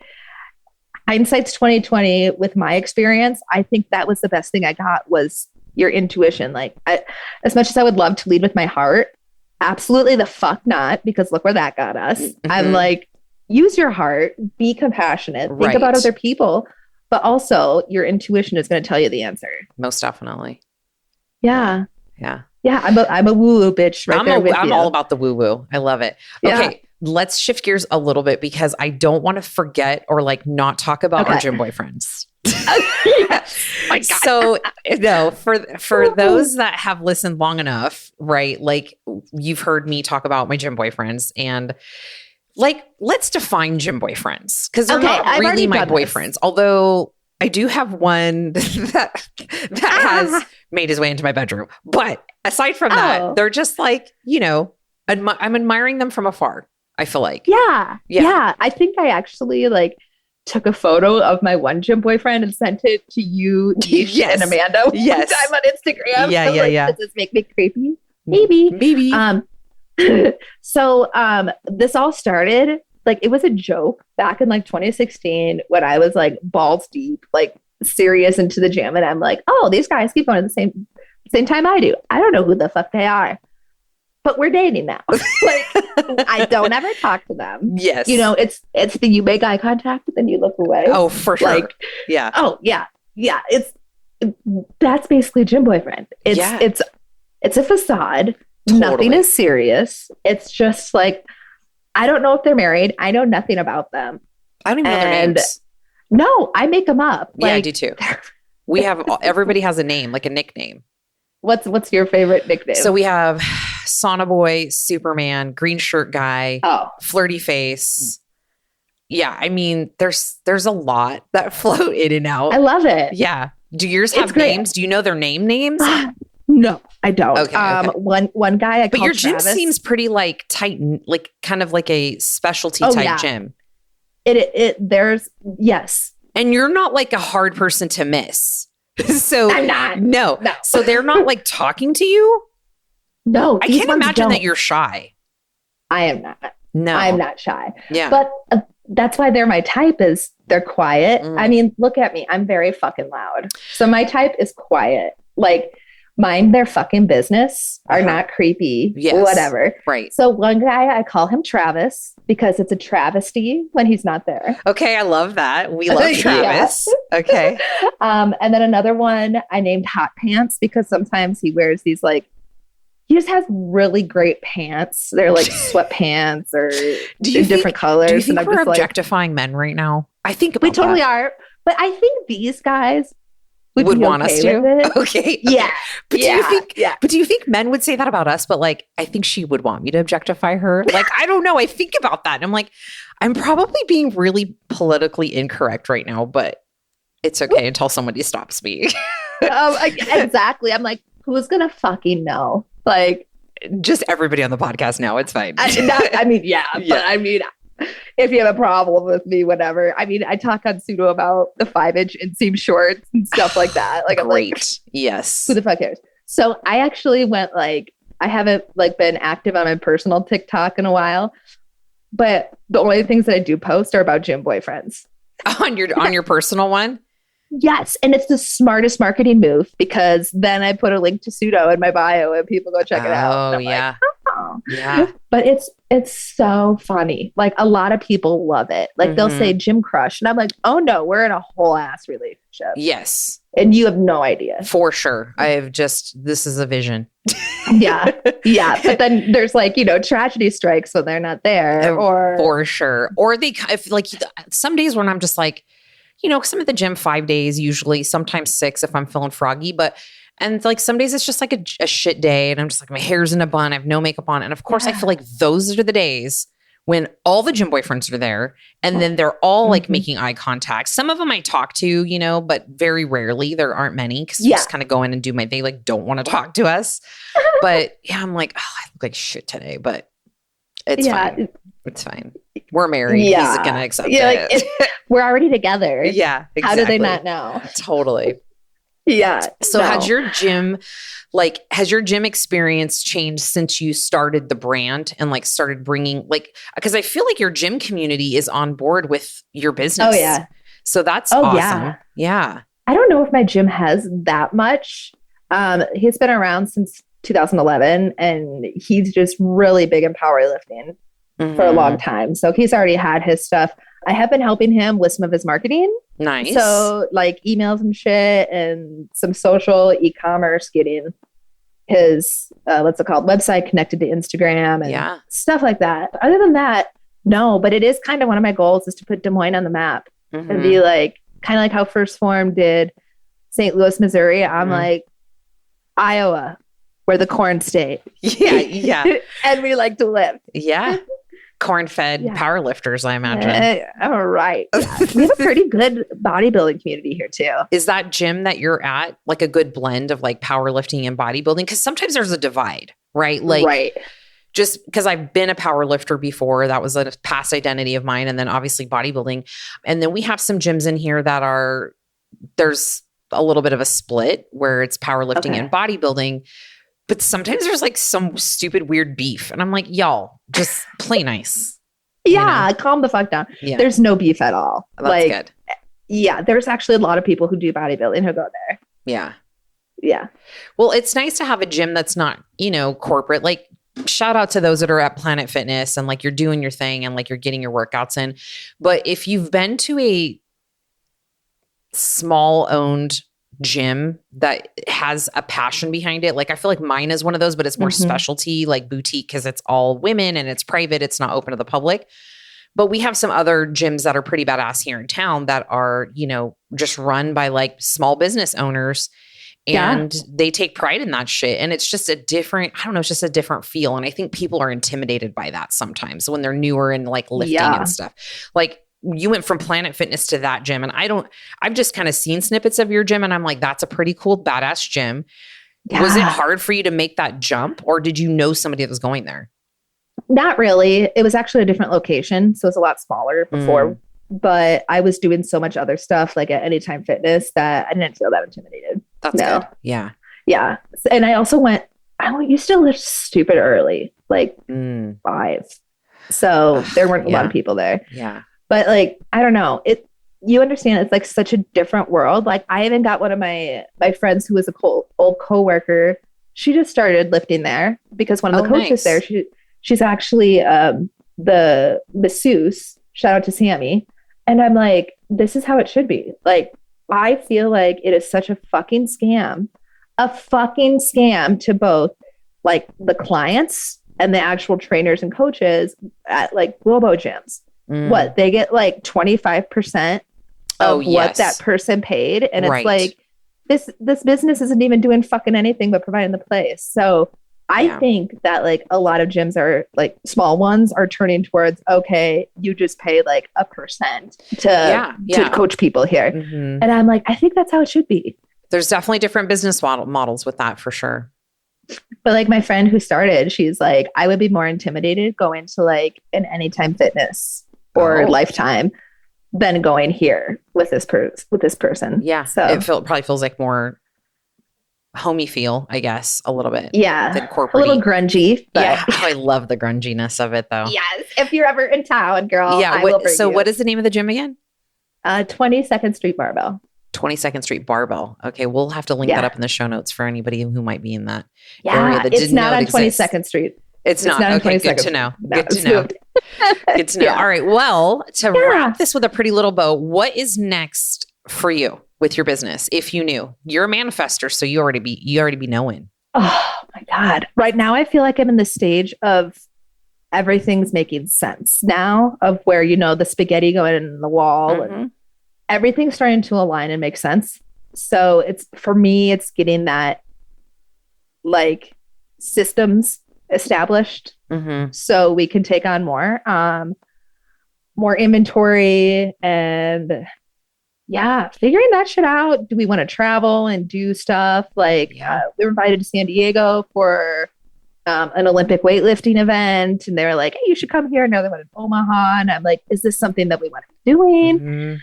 hindsight's 2020 with my experience. I think that was the best thing I got was your intuition. Like, as much as I would love to lead with my heart, absolutely the fuck not, because look where that got us. I'm like, use your heart, be compassionate, think about other people, but also your intuition is going to tell you the answer. Most definitely. Yeah. Yeah. Yeah. I'm a woo-woo bitch right there with you. I'm all about the woo-woo. I love it. Yeah. Okay. Let's shift gears a little bit because I don't want to forget or like not talk about our gym boyfriends. Yes. My God. So no, for those that have listened long enough, right? Like you've heard me talk about my gym boyfriends and like, let's define gym boyfriends because they're not really my boyfriends. Although I do have one that has made his way into my bedroom. But aside from that, they're just like, I'm admiring them from afar. I feel like. Yeah. I think I actually like took a photo of my one gym boyfriend and sent it to you, Nish, and Amanda one time on Instagram. Yeah. Does this make me creepy? Maybe. So this all started, like, it was a joke back in like 2016 when I was like balls deep, like serious into the gym. And I'm like, oh, these guys keep going at the same time I do. I don't know who the fuck they are, but we're dating now. Like, I don't ever talk to them. Yes. It's the, you make eye contact, but then you look away. Oh, for sure. Like, yeah. Oh yeah. Yeah. That's basically gym boyfriend. It's a facade. Totally. Nothing is serious. It's just like, I don't know if they're married. I know nothing about them. I don't even know their names. No, I make them up. Yeah, I do too. Everybody has a name, like a nickname. What's your favorite nickname? So we have sauna boy, Superman, green shirt guy, flirty face. Yeah, I mean, there's a lot that float in and out. I love it. Yeah. Do yours have names? Do you know their names? No, I don't. Okay. One guy but your gym Travis. Seems pretty like tight, like kind of like a specialty type gym. There's yes. And you're not like a hard person to miss. So I'm not. No. So they're not like talking to you? No. I can't imagine that you're shy. I am not. No. I'm not shy. Yeah. But that's why they're my type is they're quiet. I mean, look at me. I'm very fucking loud. So my type is quiet. Like mind their fucking business, are not creepy, whatever. Right. So one guy, I call him Travis because it's a travesty when he's not there. Okay. I love that. We love Travis. Okay. And then another one I named Hot Pants because sometimes he wears these like, he just has really great pants. They're like sweatpants or different colors. Do you think and we're objectifying men right now? I think we totally are. But I think these guys would want us to. Okay. Yeah. But do you think men would say that about us? But like, I think she would want me to objectify her. Like, I don't know. I think about that. And I'm like, I'm probably being really politically incorrect right now, but it's okay until somebody stops me. Exactly. I'm like, who's going to fucking know? Like, just everybody on the podcast now. It's fine. But I mean, if you have a problem with me, whatever. I mean, I talk on Pseudo about the 5-inch inseam shorts and stuff like that. Like, great. I'm like, yes. Who the fuck cares? So I actually went like, I haven't like been active on my personal TikTok in a while, but the only things that I do post are about gym boyfriends. On your personal one? Yes. And it's the smartest marketing move because then I put a link to Pseudo in my bio and people go check it out. Oh, yeah. Like, yeah. But it's so funny. Like a lot of people love it. Like they'll say gym crush. And I'm like, oh no, we're in a whole ass relationship. Yes. And you have no idea. For sure. This is a vision. Yeah. Yeah. But then there's like, tragedy strikes when they're not there or. For sure. Or if like some days when I'm just like, because I'm at the gym 5 days, usually, sometimes 6 if I'm feeling froggy. And like some days it's just like a shit day and I'm just like, my hair's in a bun. I have no makeup on. And of course, I feel like those are the days when all the gym boyfriends are there. And then they're all like making eye contact. Some of them I talk to, but very rarely. There aren't many because I just kind of go in and do they like don't want to talk to us. But yeah, I'm like, I look like shit today, but it's fine. It's fine. We're married. Yeah. He's going to accept it. Like, we're already together. Yeah, exactly. How do they not know? Totally. Yeah. So has your gym experience changed since you started the brand and like started bringing because I feel like your gym community is on board with your business. Oh, yeah. So that's awesome. Yeah. I don't know if my gym has that much. He's been around since 2011 and he's just really big in powerlifting for a long time. So he's already had his stuff. I have been helping him with some of his marketing. Nice. So like emails and shit and some social e-commerce, getting his, what's it called? Website connected to Instagram and stuff like that. Other than that, no, but it is kind of one of my goals is to put Des Moines on the map and be like, kind of like how First Form did St. Louis, Missouri. I'm like, Iowa, we're the corn state. Yeah. Yeah. And we like to live. Yeah. Corn-fed powerlifters, I imagine. All right. Yeah. We have a pretty good bodybuilding community here too. Is that gym that you're at like a good blend of like powerlifting and bodybuilding? Because sometimes there's a divide, right? Like, just because I've been a powerlifter before, that was a past identity of mine, and then obviously bodybuilding, and then we have some gyms in here that there's a little bit of a split where it's powerlifting and bodybuilding. But sometimes there's like some stupid weird beef. And I'm like, y'all, just play nice. Yeah, calm the fuck down. Yeah. There's no beef at all. That's good. Yeah, there's actually a lot of people who do bodybuilding who go there. Yeah. Yeah. Well, it's nice to have a gym that's not, corporate. Like, shout out to those that are at Planet Fitness and like you're doing your thing and like you're getting your workouts in. But if you've been to a small owned gym that has a passion behind it. Like I feel like mine is one of those, but it's more specialty, like boutique, because it's all women and it's private. It's not open to the public. But we have some other gyms that are pretty badass here in town that are, just run by like small business owners. and they take pride in that shit. And it's just a different, I don't know, it's just a different feel. And I think people are intimidated by that sometimes when they're newer and like lifting and stuff. Like you went from Planet Fitness to that gym. And I've just kind of seen snippets of your gym and I'm like, that's a pretty cool, badass gym. Yeah. Was it hard for you to make that jump or did you know somebody that was going there? Not really. It was actually a different location. So it was a lot smaller before, but I was doing so much other stuff like at Anytime Fitness that I didn't feel that intimidated. That's good. Yeah. Yeah. And I also used to lift stupid early, like 5. So there weren't a lot of people there. Yeah. But like, I don't know. You understand it's like such a different world. Like I even got one of my friends who was old coworker. She just started lifting there because one of the coaches there, she's actually the masseuse. Shout out to Sammy. And I'm like, this is how it should be. Like, I feel like it is such a fucking scam to both like the clients and the actual trainers and coaches at like Globo gyms. What they get like 25% of what that person paid. And it's like, this business isn't even doing fucking anything but providing the place. So I think that like a lot of gyms are like small ones are turning towards, okay, you just pay like 1% to coach people here. And I'm like, I think that's how it should be. There's definitely different business models with that for sure. But like my friend who started, she's like, I would be more intimidated going to like an Anytime Fitness or Lifetime than going here with this person. Yeah. So it probably feels like more homey feel, I guess, a little bit. Yeah. Than corporate. A little grungy. But yeah. I love the grunginess of it though. Yes. If you're ever in town, girl. Yeah. What is the name of the gym again? 22nd Street Barbell. 22nd Street Barbell. Okay. We'll have to link that up in the show notes for anybody who might be in that area that it's not on 22nd Street. It's not okay. Good to know. Good to know. Good to know. All right. Well, to wrap this with a pretty little bow, what is next for you with your business? If you knew, you're a manifester, so you already be knowing. Oh my God. Right now, I feel like I'm in the stage of everything's making sense now of where, the spaghetti going in the wall and everything's starting to align and make sense. So for me, it's getting that like systems established so we can take on more inventory and figuring that shit out. Do we want to travel and do stuff like we were invited to San Diego for an Olympic weightlifting event and they were like, hey, you should come here. Now they went in Omaha and I'm like, is this something that we want to be doing?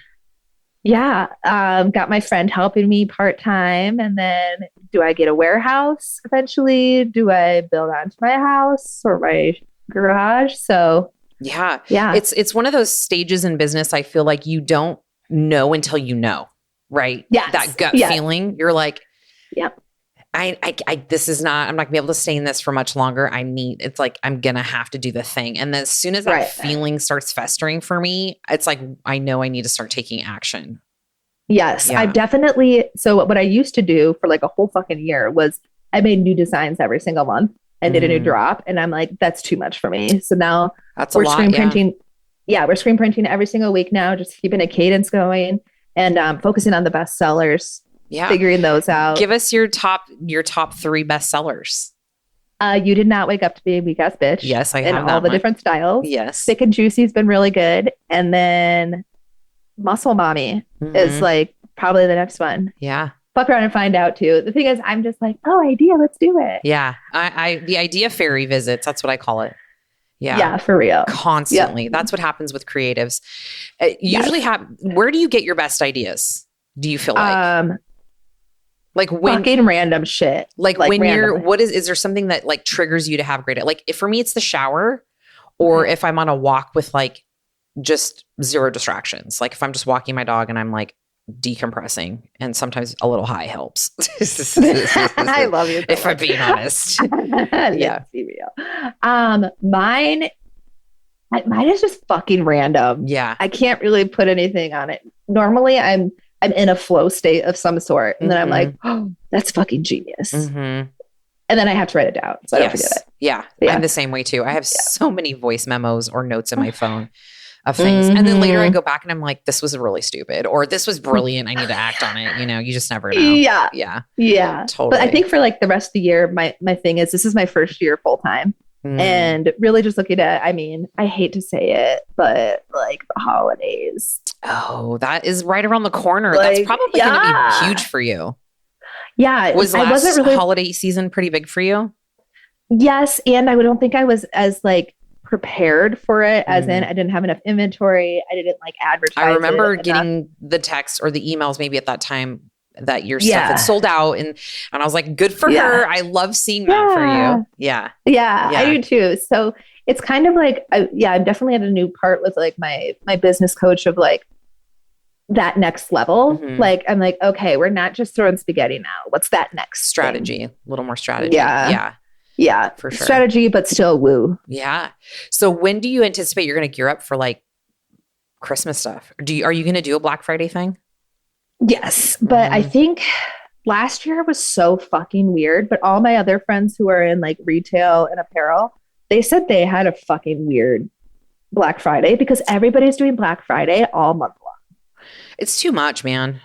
Got my friend helping me part-time. And then do I get a warehouse eventually? Do I build onto my house or my garage? So yeah. It's one of those stages in business. I feel like you don't know until you know, right? Yeah. That gut feeling. You're like, this is not, I'm not gonna be able to stay in this for much longer. It's like, I'm going to have to do the thing. And then as soon as that feeling starts festering for me, it's like, I know I need to start taking action. Yes. I've definitely, so what I used to do for like a whole fucking year was I made new designs every single month and did a new drop. And I'm like, that's too much for me. So now we're screen printing. Yeah. We're screen printing every single week now, just keeping a cadence going and focusing on the best sellers. Yeah. Figuring those out. Give us your top 3 bestsellers. You Did Not Wake Up to Be a Weak Ass Bitch. Yes, I have in all the different styles. Yes. Thick and Juicy has been really good. And then Muscle Mommy is like probably the next one. Yeah. Fuck around and find out too. The thing is, I'm just like, idea, let's do it. Yeah. The idea fairy visits, that's what I call it. Yeah. Yeah, for real. Constantly. Yep. That's what happens with creatives. Usually where do you get your best ideas? Do you feel like when fucking random shit. Like when randomly. Is there something that like triggers you to have great, like if for me, it's the shower or if I'm on a walk with like just zero distractions. Like if I'm just walking my dog and I'm like decompressing and sometimes a little high helps. I love you. If I'm being honest. Let's be real. Mine is just fucking random. Yeah. I can't really put anything on it. Normally I'm in a flow state of some sort. And then I'm like, oh, that's fucking genius. And then I have to write it down. So I don't forget it. Yeah. I'm the same way too. I have so many voice memos or notes in my phone of things. And then later I go back and I'm like, this was really stupid, or this was brilliant. I need to act on it. You just never know. Yeah. Yeah. Totally. But I think for like the rest of the year, my thing is, this is my first year full time. And really just looking at, I hate to say it, but like the holidays. Oh, that is right around the corner. Like, that's probably going to be huge for you. Yeah. Was last holiday season pretty big for you? Yes. And I don't think I was as like prepared for it, as in I didn't have enough inventory. I didn't like advertise. I remember getting the text or the emails maybe at that time that your stuff had sold out. And I was like, good for her. I love seeing that for you. Yeah, I do too. So it's kind of like, I'm definitely at a new part with like my business coach of like that next level. Like, I'm like, okay, we're not just throwing spaghetti now. What's that next strategy? thing? A little more strategy. Yeah, for sure. Strategy, but still woo. Yeah. So when do you anticipate you're going to gear up for like Christmas stuff? Are you going to do a Black Friday thing? Yes. But I think last year was so fucking weird, but all my other friends who are in like retail and apparel, they said they had a fucking weird Black Friday because everybody's doing Black Friday all month long. It's too much, man.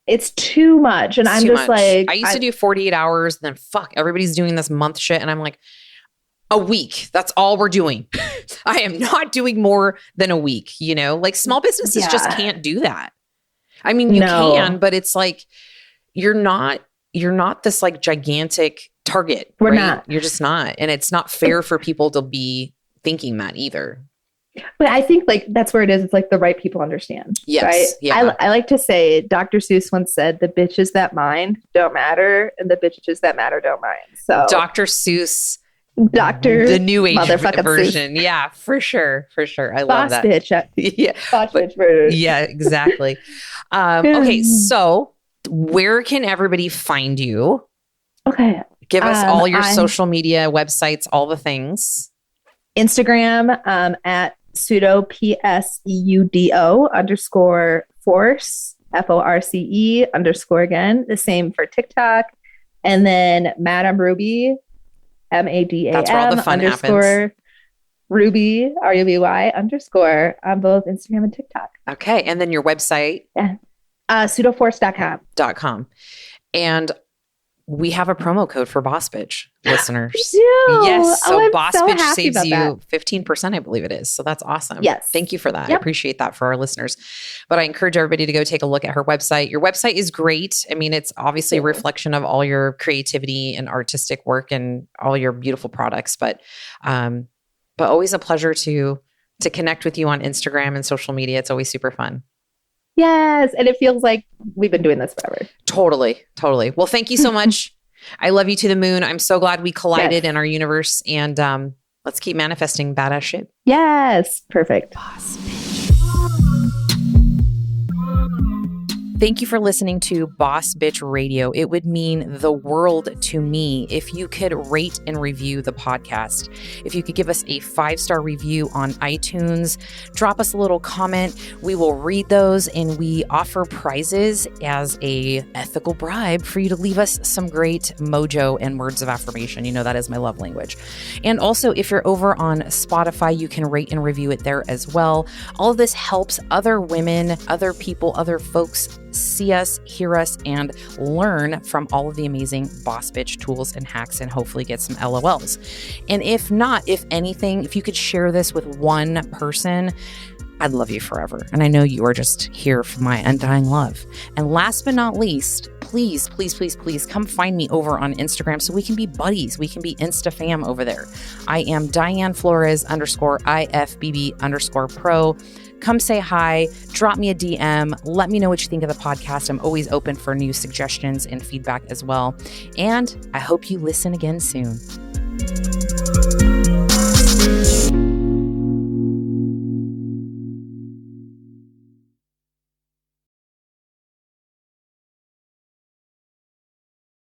It's too much. And I'm just like, I used to do 48 hours, then everybody's doing this month shit. And I'm like, a week. That's all we're doing. I am not doing more than a week, like small businesses just can't do that. I mean, you can, but it's like, you're not this like gigantic target. We're not. You're just not. And it's not fair for people to be thinking that either. But I think like that's where it is. It's like the right people understand. Yes. Right? Yeah. I like to say Dr. Seuss once said, the bitches that mind don't matter and the bitches that matter don't mind. So Dr. Seuss, the new age version. Seuss. Yeah, for sure. I Boss love that. Bitch. Yeah. Boss bitch version. Yeah, exactly. Okay. So where can everybody find you? Okay. Give us all your social media, websites, all the things. Instagram at Pseudo PSEUDO _force FORCE _again. The same for TikTok. And then Madam Ruby, MADAM That's where all the fun happens. Ruby, RUBY _ on both Instagram and TikTok. Okay. And then your website? Yeah. Pseudoforce.com. And we have a promo code for Boss Bitch listeners. We do. Yes. So Boss so Bitch saves you that. 15%, I believe it is. So that's awesome. Yes. Thank you for that. Yep. I appreciate that for our listeners. But I encourage everybody to go take a look at her website. Your website is great. I mean, it's obviously a reflection of all your creativity and artistic work and all your beautiful products. But always a pleasure to connect with you on Instagram and social media. It's always super fun. Yes. And it feels like we've been doing this forever. Totally. Well, thank you so much. I love you to the moon. I'm so glad we collided in our universe, and let's keep manifesting badass shit. Yes. Perfect. Boss Bitch. Thank you for listening to Boss Bitch Radio. It would mean the world to me if you could rate and review the podcast. If you could give us a 5-star review on iTunes, drop us a little comment. We will read those, and we offer prizes as a ethical bribe for you to leave us some great mojo and words of affirmation. That is my love language. And also, if you're over on Spotify, you can rate and review it there as well. All of this helps other women, other people, other folks see us, hear us, and learn from all of the amazing Boss Bitch tools and hacks, and hopefully get some LOLs. And if not, if anything, if you could share this with one person, I'd love you forever. And I know you are just here for my undying love. And last but not least, please come find me over on Instagram so we can be buddies. We can be Insta fam over there. I am Diane Flores _IFBB _pro. Come say hi, drop me a DM, let me know what you think of the podcast. I'm always open for new suggestions and feedback as well. And I hope you listen again soon.